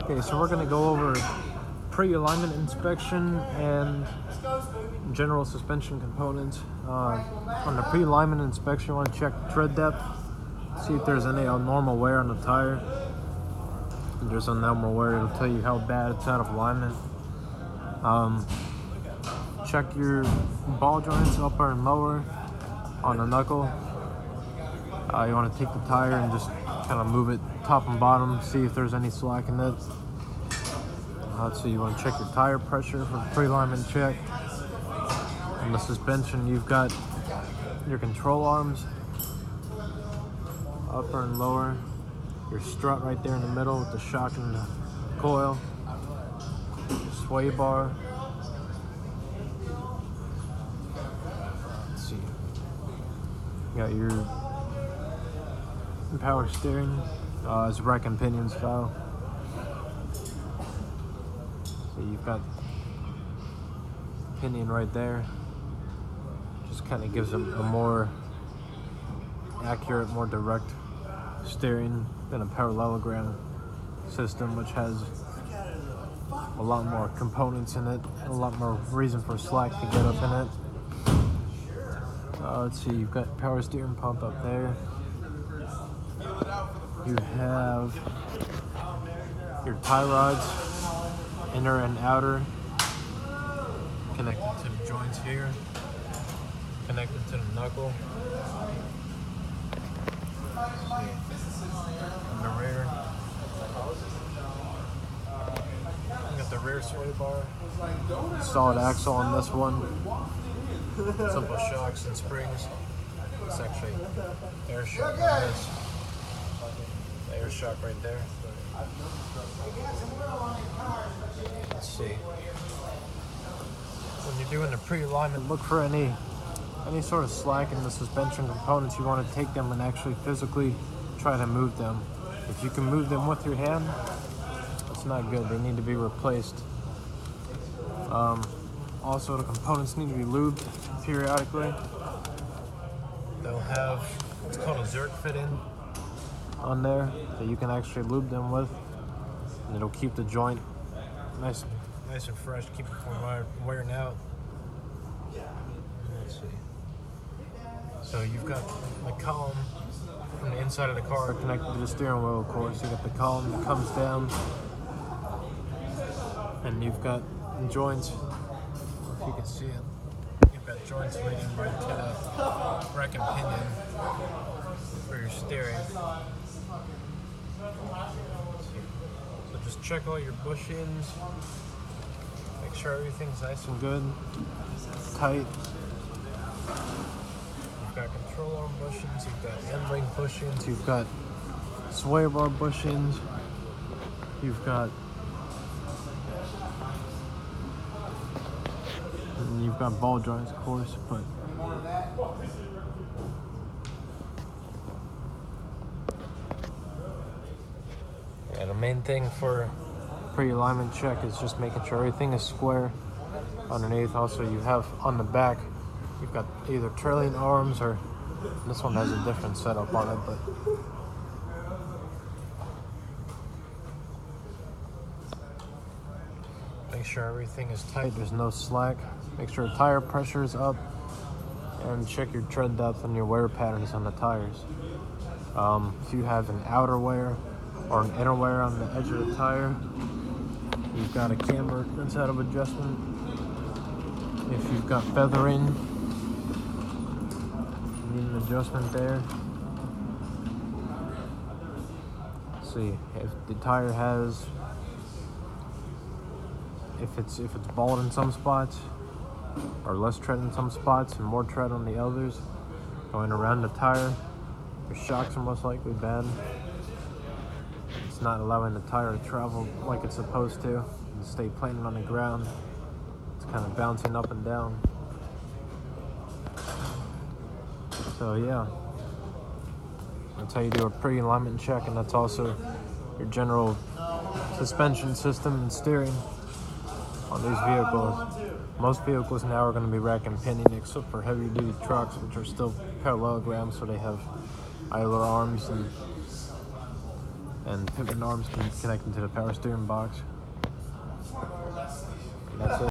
Okay, so we're gonna go over pre-alignment inspection and general suspension components. On the pre-alignment inspection, you want to check tread depth, see if there's any abnormal wear on the tire. If there's abnormal wear, it'll tell you how bad it's out of alignment. Check your ball joints, upper and lower, on the knuckle. You want to take the tire and just kind of move it top and bottom, see if there's any slack in it. So you want to check your tire pressure for the pre-alignment check. On the suspension, you've got your control arms, upper and lower, your strut right there in the middle with the shock and the coil, sway bar. Let's see. You got your power steering, it's rack and pinion style. So you've got pinion right there. Just kind of gives them a more accurate, more direct steering than a parallelogram system, which has a lot more components in it, a lot more reason for slack to get up in it. Let's see, you've got power steering pump up there. You have your tie rods, inner and outer, connected to the joints here, connected to the knuckle. On the rear, you got the rear sway bar, solid axle on this one, simple shocks and springs. It's actually air shock on this. The air shock right there. Let's see. When you're doing the pre-alignment, look for any sort of slack in the suspension components. You want to take them and actually physically try to move them. If you can move them with your hand, it's not good. They need to be replaced. Also, the components need to be lubed periodically. They'll have what's called a Zerk fit-in on there that you can actually lube them with, and it'll keep the joint nice and fresh, keep it from wearing out. Let's see. So you've got the column from the inside of the car connected to the steering wheel, of course. You got the column that comes down, and you've got the joints, if you can see it. You've got joints leading right to the rack and pinion for your steering. So just check all your bushings, make sure everything's nice and good, tight. You've got control arm bushings, you've got end link bushings, you've got sway bar bushings, you've got ball joints, of course, but yeah, the main thing for pre-alignment check is just making sure everything is square underneath. Also, you have on the back, you've got either trailing arms, or this one has a different setup on it, but make sure everything is tight, there's no slack. Make sure tire pressure is up, and check your tread depth and your wear patterns on the tires. If you have an outer wear or an inner wear on the edge of the tire, you've got a camber that's out of adjustment. If you've got feathering, you need an adjustment there. Let's see if the tire has, if it's bald in some spots, or less tread in some spots and more tread on the others, going around the tire, your shocks are most likely bad. It's not allowing the tire to travel like it's supposed to and stay planted on the ground. It's kind of bouncing up and down. So yeah, that's how you do a pre-alignment check, and that's also your general suspension system and steering on these vehicles. Most vehicles now are going to be rack and pinion, except for heavy duty trucks, which are still parallelograms, so they have idler arms and and pivot arms connecting to the power steering box. And that's it.